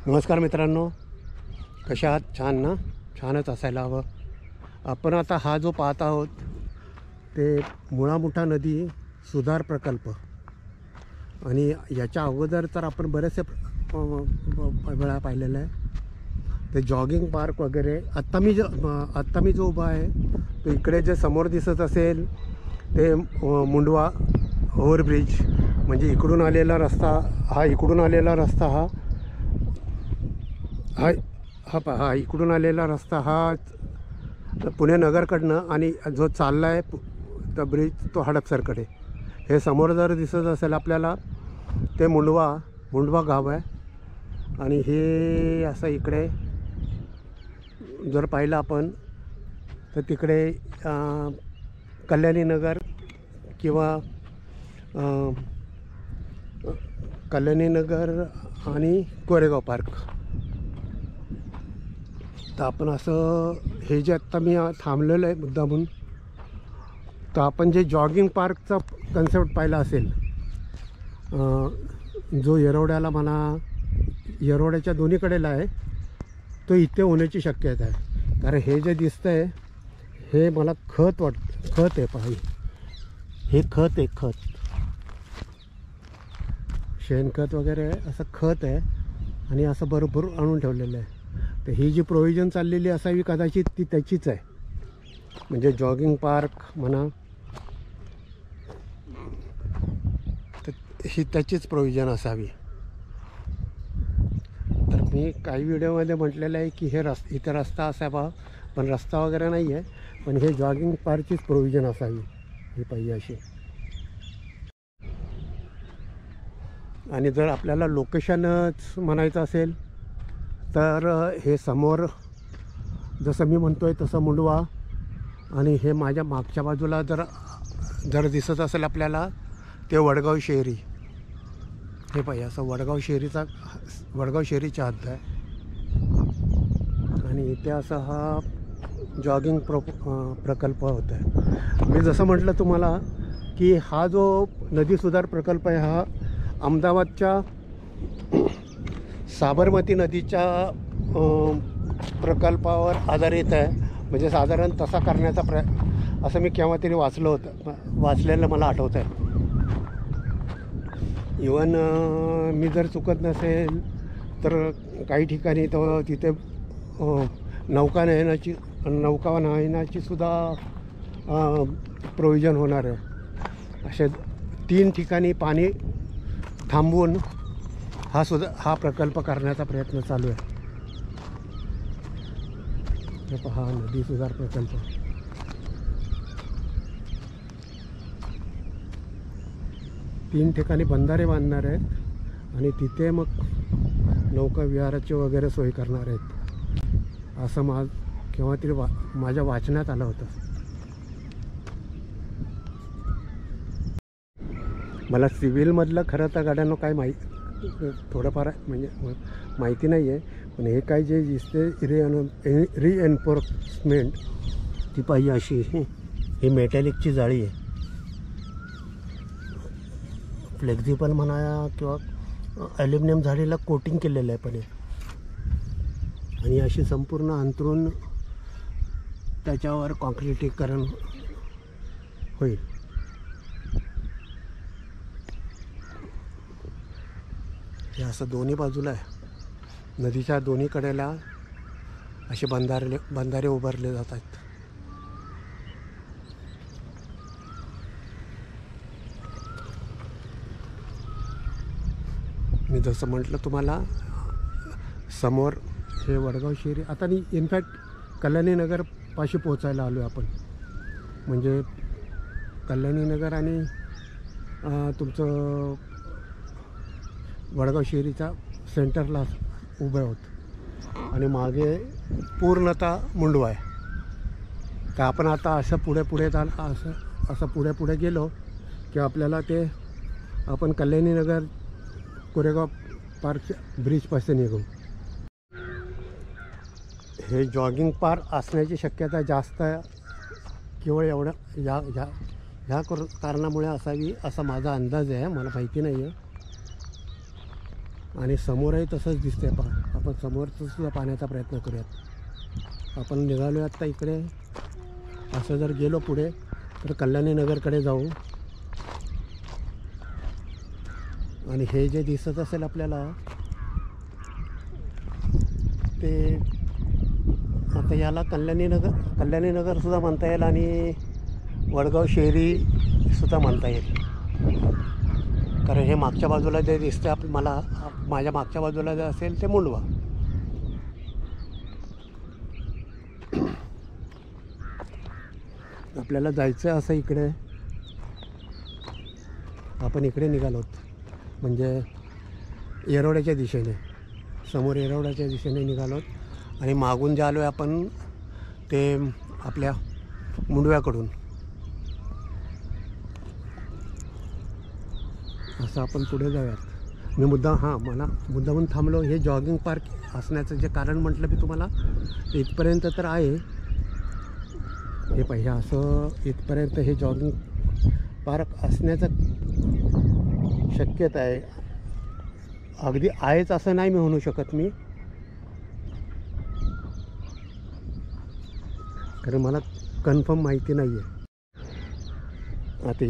नमस्कार मित्रांनो, कशा आहात? छान ना? छानच असायला हवं. आपण आता हा जो पाहत आहोत ते मुळामुठा नदी सुधार प्रकल्प. आणि याच्या अगोदर तर आपण बरेचसे वेळा पाहिलेलं आहे. ते जॉगिंग पार्क वगैरे. आत्ता मी जो उभा आहे तो इकडे जे समोर दिसत असेल ते मुंडवा ओव्हरब्रिज, म्हणजे इकडून आलेला रस्ता हा इकडून आलेला रस्ता हा इकडून आलेला रस्ता हा पुणे नगरकडनं, आणि जो चालला आहे तो ब्रिज तो हडपसरकडे. हे समोर जर दिसत असेल आपल्याला ते मुंडवा गाव आहे. आणि हे असं इकडे जर पाहिलं आपण तर तिकडे कल्याणी नगर किंवा कल्याणी नगर आणि कोरेगाव पार्क. तर आपण असं हे जे आत्ता मी थांबलेलं आहे मुद्दामून, तर आपण जे जॉगिंग पार्कचा कन्सेप्ट पाहिला असेल, जो येरवड्याला म्हणा येरवड्याच्या दोन्हीकडेला आहे, तो इथे होण्याची शक्यता आहे. कारण हे जे दिसतं आहे हे मला खत आहे. पाहिजे हे खत आहे, शेणखत वगैरे असं खत आहे आणि असं बरोबर आणून ठेवलेलं आहे. तर ही जी प्रोव्हिजन चाललेली असावी कदाचित ती त्याचीच आहे. म्हणजे जॉगिंग पार्क म्हणा तर ही त्याचीच प्रोव्हिजन असावी. तर मी काही व्हिडिओमध्ये म्हटलेलं आहे की इथे रस्ता असावा, पण रस्ता वगैरे नाही आहे, पण हे जॉगिंग पार्कचीच प्रोव्हिजन असावी ही पाहिजे अशी. आणि जर आपल्याला लोकेशनच म्हणायचं असेल तर हे समोर जसं मी म्हणतो आहे तसं मुंडवा, आणि हे माझ्या मागच्या बाजूला जर दिसत असेल आपल्याला ते वडगाव शेरी. हे पाहिजे असं वडगाव शेरीच्या हद्द आहे. आणि इथे असा हा जॉगिंग प्रकल्प होता आहे. मी जसं म्हटलं तुम्हाला की हा जो नदी सुधार प्रकल्प आहे हा अहमदाबादच्या साबरमती नदीच्या प्रकल्पावर आधारित आहे. म्हणजे साधारण तसा करण्याचा असं मी केव्हा तरी वाचलेलं मला आठवतं आहे. इवन मी जर चुकत नसेल तर काही ठिकाणी तो तिथे नौका नयनाची सुद्धा प्रोव्हिजन होणार आहे. असे 3 ठिकाणी पाणी थांबवून हा प्रकल्प करण्याचा प्रयत्न चालू आहे. हे पहा नदी सुधार प्रकल्प. तीन ठिकाणी बंधारे बांधणार आहेत आणि तिथे मग नौका विहाराची वगैरे सोय करणार आहेत, असं केव्हा तरी माझ्या वाचण्यात आलं होतं. मला सिव्हिलमधलं खरं तर गाड्यांना काय थोडंफार म्हणजे माहिती नाही आहे, पण हे काय जे दिसते रिएन्फोर्समेंट ती पाहिजे अशी. ही मेटॅलिकची जाळी आहे, फ्लेक्झिबल म्हणा किंवा ॲल्युमिनियम जाळीला कोटिंग केलेलं आहे पण हे. आणि अशी संपूर्ण अंतरून त्याच्यावर कॉन्क्रिटीकरण होईल. हे असं दोन्ही बाजूला आहे. नदीच्या दोन्ही कडेला असे बंधारे उभारले जात आहेत. मी जसं म्हटलं तुम्हाला समोर हे वडगाव शेरी. आता मी इनफॅक्ट कल्याणी नगरपाशी पोचायला आलो आहे आपण. म्हणजे कल्याणी नगर आणि तुमचं वडगाव शेरीच्या सेंटरला उभे आहोत आणि मागे पूर्णतः मुंडवा आहे. तर आपण आता असं पुढे गेलो की आपल्याला ते आपण कल्याणी नगर कोरेगाव पार्कच्या ब्रिजपासून निघू. हे जॉगिंग पार्क असण्याची शक्यता जास्त आहे. केवळ एवढं ह्या कारणामुळे असावी असा माझा अंदाज आहे, मला माहिती नाही आहे. आणि समोरही तसंच दिसतंय पहा. आपण समोरचं सुद्धा पाहण्याचा प्रयत्न करूयात. आपण निघालो आत्ता इकडे. असं जर गेलो पुढे तर कल्याणी नगरकडे जाऊ. आणि हे जे दिसत असेल आपल्याला ते आता याला कल्याणी नगर सुद्धा म्हणता येईल आणि वडगाव शहरी सुद्धा म्हणता येईल. कारण हे मागच्या बाजूला जे दिसतं मला, माझ्या मागच्या बाजूला जे असेल ते मुंडवा. आपल्याला जायचं आहे असं इकडे. आपण इकडे निघालोत म्हणजे येरवड्याच्या दिशेने, समोर येरवड्याच्या दिशेने निघालोत. आणि मागून जे आलो आहे आपण ते आपल्या मुंडव्याकडून. असं आपण पुढे जाऊयात. मी मला मुद्दामून थांबलो. हे जॉगिंग पार्क असण्याचं जे कारण म्हटलं मी तुम्हाला, इथपर्यंत तर आहे. हे पाहिजे असं इथपर्यंत हे जॉगिंग पार्क असण्याचं शक्यता आहे. अगदी आहेच असं नाही मी म्हणू शकत मी, कारण मला कन्फर्म माहिती नाही आहे. आता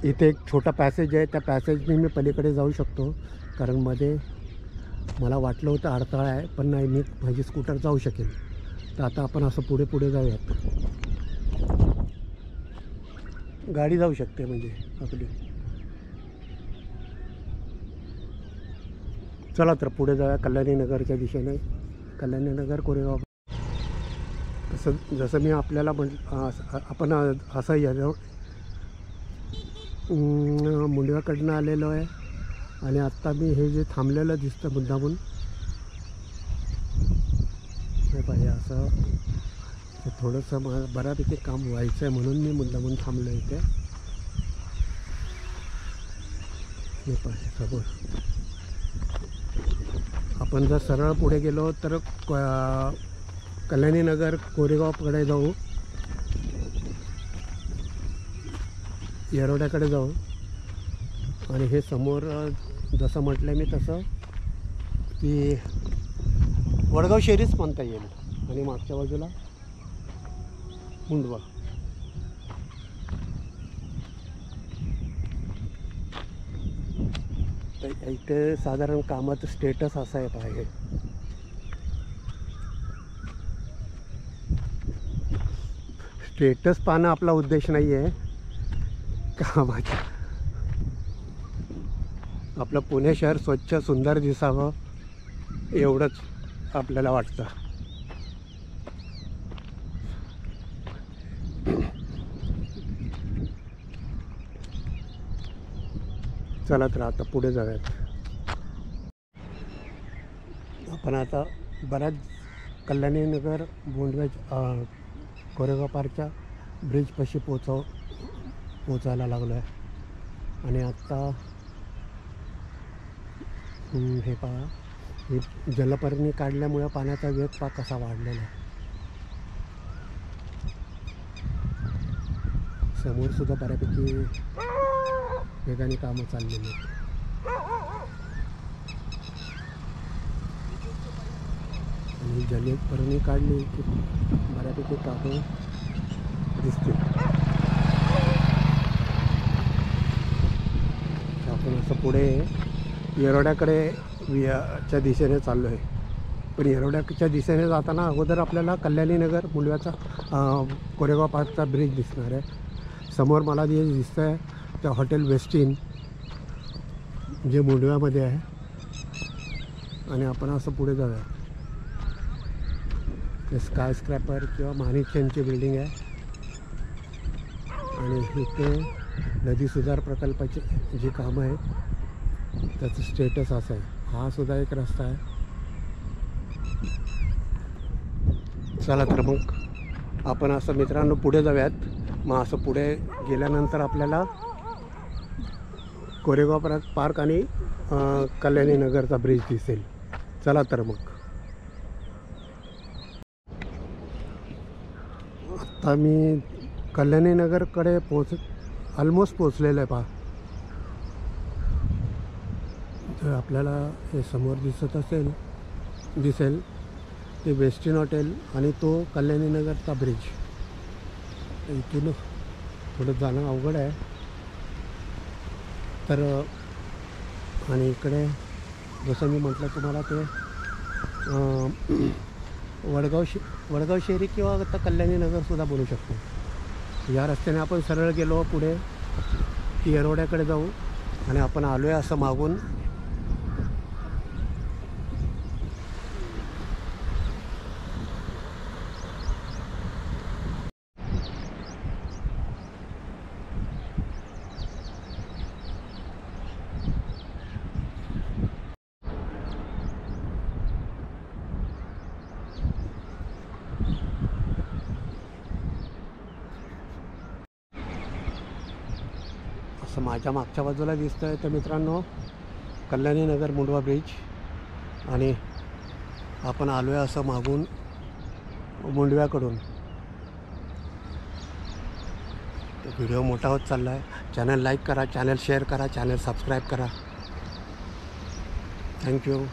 इथे एक छोटा पॅसेज आहे. त्या पॅसेजने मी पलीकडे जाऊ शकतो, कारण मध्ये मला वाटलं होतं अडथळा आहे, पण नाही, मी माझी स्कूटर जाऊ शकेल. तर आता आपण असं पुढे जाऊयात. गाडी जाऊ शकते म्हणजे आपली. चला तर पुढे जाऊया कल्याणी नगरच्या दिशेने. कल्याणी नगर कोरेगाव. जसं मी आपल्याला आपण असं मुंडव्याकडनं आलेलो आहे. आणि आत्ता मी हे जे थांबलेलं दिसतं मुद्दामून, हे पाहिजे असं थोडंसं मला बऱ्यापैकी काम व्हायचं आहे म्हणून मी मुद्दामून थांबलो इथे. हे पाहिजे समोर. आपण जर सरळ पुढे गेलो तर कल्याणी नगर कोरेगावकडे जाऊ, येरवड्याकडे जाऊ. आणि हे समोर जसं म्हटलं मी तसं की वडगाव शहरीच म्हणता येईल. आणि मागच्या बाजूला मुंडवा. तर इथे साधारण कामाचं स्टेटस असं आहे पाहिजे. स्टेटस पाहणं आपला उद्देश नाही आहे कामाचा. आपलं पुणे शहर स्वच्छ सुंदर दिसावं एवढंच आपल्याला वाटतं. चला तर आता पुढे जाऊयात. आपण आता बऱ्याच कल्याणी नगर मुंडव्या कोरेगाव पार्कच्या ब्रिजपाशी पोचायला लागलो आहे. आणि आत्ता हे पहा, ही जलपर्णी काढल्यामुळे पाण्याचा वेग पहा कसा वाढलेला आहे. समोर सुद्धा बऱ्यापैकी वेगाने कामं चाललेली आहेत. आणि जलपर्णी काढली की बऱ्यापैकी कामं दिसतील. आपण असं पुढे येरवड्याकडे च्या दिशेने चाललो आहे. पण येरवड्याच्या दिशेने जाताना अगोदर आपल्याला कल्याणी नगर मुंडव्याचा कोरेगाव पार्कचा ब्रिज दिसणार आहे. समोर मला जे दिसतं आहे त्या हॉटेल वेस्टिन जे मुंडव्यामध्ये आहे. आणि आपण असं पुढे जाऊया. ते स्काय स्क्रॅपर किंवा माणिकशनची बिल्डिंग आहे. आणि इथे नदी सुधार प्रकल्पाची जी कामं आहेत त्याचं स्टेटस असं आहे. हा सुद्धा एक रस्ता आहे. चला तर मग आपण असं मित्रांनो पुढे जाऊयात. मग असं पुढे गेल्यानंतर आपल्याला कोरेगाव पार्क आणि कल्याणी नगरचा ब्रिज दिसेल. चला तर मग. आता मी कल्याणी नगरकडे ऑलमोस्ट पोचलेलं आहे पहा. जर आपल्याला हे समोर दिसत असेल दिसेल ते वेस्टिन हॉटेल आणि तो कल्याणीनगरचा ब्रिज. इथून थोडं जाणं अवघड आहे. तर आणि इकडे जसं मी म्हटलं तुम्हाला ते वडगाव शहरी किंवा आता कल्याणीनगरसुद्धा बोलू शकतो. या रस्त्याने आपण सरळ गेलो पुढे की येरवड्याकडे जाऊ आणि आपण आलो आहे असं मागून असं माझ्या मागच्या बाजूला दिसतं आहे. तर मित्रांनो कल्याणीनगर मुंडवा ब्रिज आणि आपण आलो आहे असं मागून मुंडव्याकडून. व्हिडिओ मोठा होत चालला आहे. चॅनल लाईक करा, चॅनल शेअर करा, चॅनल सबस्क्राईब करा. थँक्यू.